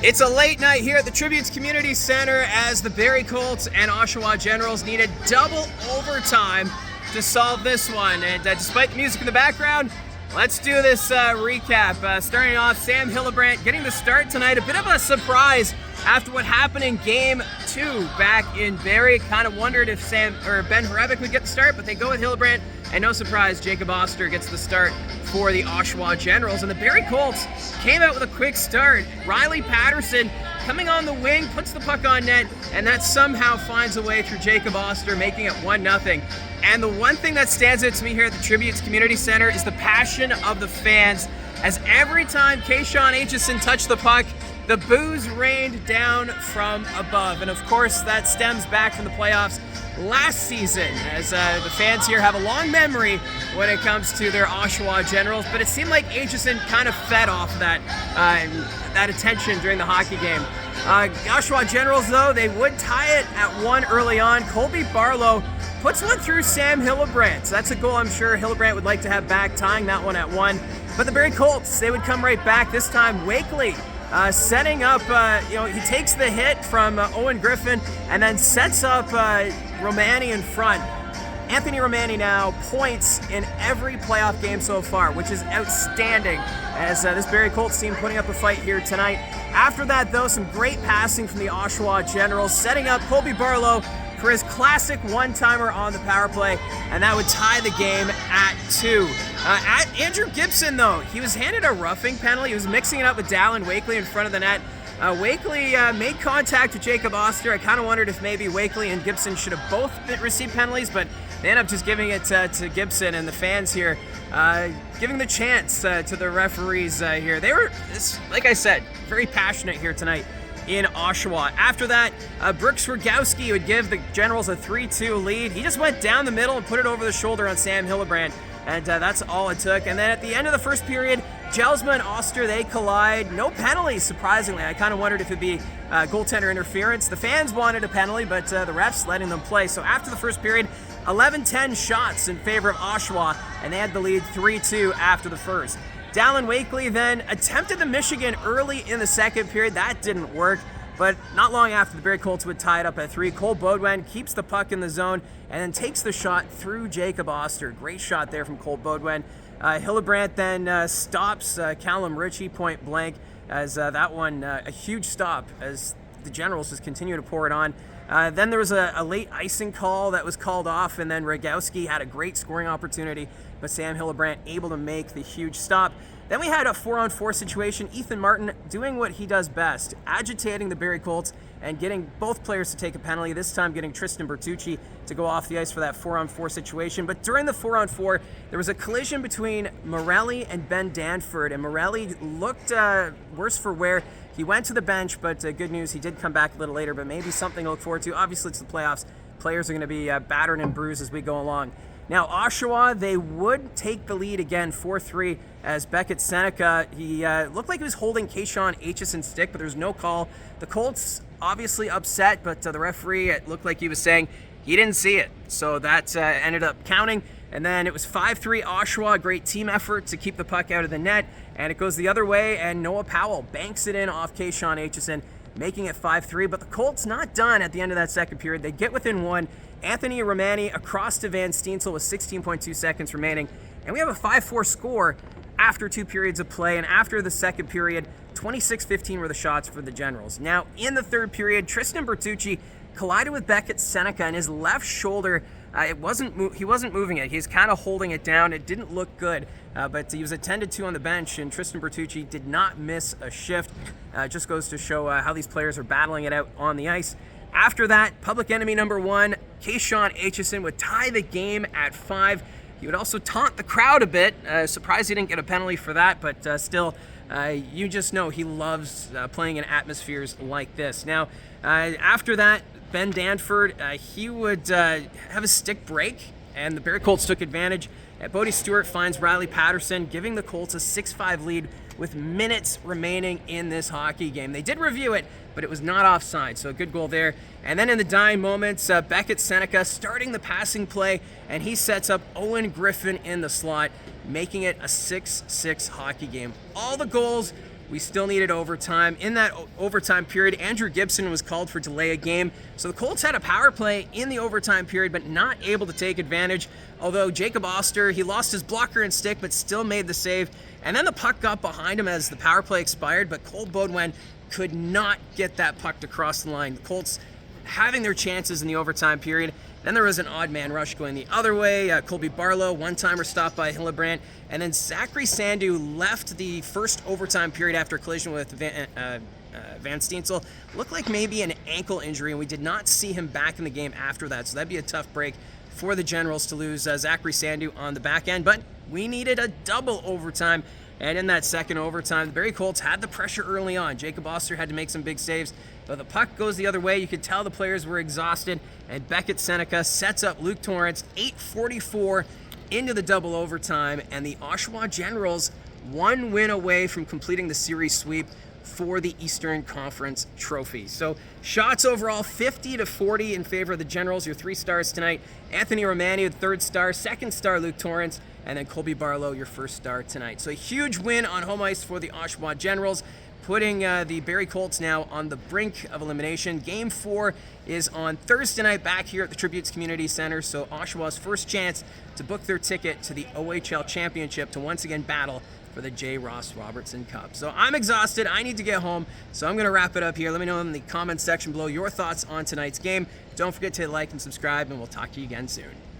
It's a late night here at the Tributes Community Center as the Barrie Colts and Oshawa Generals needed double overtime to solve this one. And despite the music in the background, let's do this recap. Starting off, Sam Hillebrand getting the start tonight. A bit of a surprise after what happened in Game 2 back in Barrie. Kind of wondered if Ben Horevic would get the start, but they go with Hillebrand. And no surprise, Jacob Oster gets the start for the Oshawa Generals. And the Barrie Colts came out with a quick start. Riley Patterson coming on the wing, puts the puck on net, and that somehow finds a way through Jacob Oster, making it 1-0. And the one thing that stands out to me here at the Tributes Community Center is the passion of the fans, as every time Kayshawn Aitchison touched the puck, the boos rained down from above. And of course, that stems back from the playoffs last season, as the fans here have a long memory when it comes to their Oshawa Generals. But it seemed like Aitchison kind of fed off that attention during the hockey game. The Oshawa Generals, though, they would tie it at 1 early on. Colby Barlow puts one through Sam Hillebrand. So that's a goal I'm sure Hillebrand would like to have back, tying that one at 1. But the Barrie Colts, they would come right back. This time, Wakely setting up, he takes the hit from Owen Griffin and then sets up Romani in front. Anthony Romani now points in every playoff game so far, which is outstanding, as this Barrie Colts team putting up a fight here tonight. After that, though, some great passing from the Oshawa Generals, setting up Colby Barlow for his classic one-timer on the power play, and that would tie the game at 2. Andrew Gibson, though, he was handed a roughing penalty. He was mixing it up with Dallin Wakely in front of the net. Wakely made contact with Jacob Oster. I kind of wondered if maybe Wakely and Gibson should have both received penalties, but they end up just giving it to Gibson, and the fans here giving the chance to the referees here. They were, like I said, very passionate here tonight in Oshawa. After that, Brooks Rogowski would give the Generals a 3-2 lead. He just went down the middle and put it over the shoulder on Sam Hillebrand, and that's all it took. And then at the end of the first period, Jelsma and Oster, they collide. No penalties, surprisingly. I kind of wondered if it'd be goaltender interference. The fans wanted a penalty, but the refs letting them play. So after the first period, 11-10 shots in favor of Oshawa, and they had the lead 3-2 after the first. Dallin Wakely then attempted the Michigan early in the second period. That didn't work, but not long after, the Barrie Colts would tie it up at 3. Cole Beaudoin keeps the puck in the zone and then takes the shot through Jacob Oster. Great shot there from Cole Beaudoin. Hillebrand then stops Callum Ritchie point blank, as that one, a huge stop as the Generals just continue to pour it on. Then there was a late icing call that was called off, and then Rogowski had a great scoring opportunity, but Sam Hillebrand able to make the huge stop. Then we had a 4-on-4 situation. Ethan Martin doing what he does best, agitating the Barrie Colts and getting both players to take a penalty, this time getting Tristan Bertucci to go off the ice for that 4-on-4 situation. But during the 4-on-4, there was a collision between Morelli and Ben Danford, and Morelli looked worse for wear. He went to the bench, but good news, he did come back a little later, but maybe something to look forward to. Obviously, it's the playoffs. Players are going to be battered and bruised as we go along. Now, Oshawa, they would take the lead again, 4-3, as Beckett Seneca, he looked like he was holding Kayshawn Aitchison's stick, but there's no call. The Colts obviously upset, but the referee, it looked like he was saying he didn't see it. So that ended up counting. And then it was 5-3 Oshawa, great team effort to keep the puck out of the net. And it goes the other way, and Noah Powell banks it in off Kayshawn Aitchison, making it 5-3. But the Colts not done at the end of that second period. They get within 1. Anthony Romani across to Van Steensel with 16.2 seconds remaining. And we have a 5-4 score after 2 periods of play. And after the second period, 26-15 were the shots for the Generals. Now, in the third period, Tristan Bertucci collided with Beckett Seneca, and his left shoulder, he wasn't moving it. He's kind of holding it down. It didn't look good, but he was attended to on the bench, and Tristan Bertucci did not miss a shift. Just goes to show how these players are battling it out on the ice. After that, public enemy number 1, Kayshawn Aitchison would tie the game at 5. He would also taunt the crowd a bit. Surprised he didn't get a penalty for that, but still, you just know he loves playing in atmospheres like this. Now, after that, Ben Danford, he would have a stick break, and the Barrie Colts took advantage. Bodie Stewart finds Riley Patterson, giving the Colts a 6-5 lead with minutes remaining in this hockey game. They did review it, but it was not offside, so a good goal there. And then in the dying moments, Beckett Seneca starting the passing play, and he sets up Owen Griffin in the slot, making it a 6-6 hockey game. All the goals we still needed overtime. In that overtime period, Andrew Gibson was called for delay of game. So the Colts had a power play in the overtime period, but not able to take advantage. Although Jacob Oster, he lost his blocker and stick, but still made the save. And then the puck got behind him as the power play expired, but Cole Baudouin could not get that puck to cross the line. The Colts having their chances in the overtime period. Then there was an odd man rush going the other way. Colby Barlow, one-timer stopped by Hillebrand. And then Zachary Sandu left the first overtime period after a collision with Van Steensel. Looked like maybe an ankle injury, and we did not see him back in the game after that. So that'd be a tough break for the Generals to lose Zachary Sandu on the back end. But we needed a double overtime. And in that second overtime, the Barrie Colts had the pressure early on. Jacob Oster had to make some big saves. But the puck goes the other way. You could tell the players were exhausted. And Beckett Seneca sets up Luke Torrance, 8:44 into the double overtime. And the Oshawa Generals, one win away from completing the series sweep for the Eastern Conference Trophy. So shots overall, 50-40 in favor of the Generals. Your 3 stars tonight. Anthony Romani, the 3rd star. 2nd star, Luke Torrance. And then Colby Barlow, your 1st star tonight. So a huge win on home ice for the Oshawa Generals, putting the Barrie Colts now on the brink of elimination. Game 4 is on Thursday night back here at the Tributes Community Center. So Oshawa's first chance to book their ticket to the OHL Championship to once again battle for the J. Ross Robertson Cup. So I'm exhausted. I need to get home. So I'm going to wrap it up here. Let me know in the comments section below your thoughts on tonight's game. Don't forget to like and subscribe, and we'll talk to you again soon.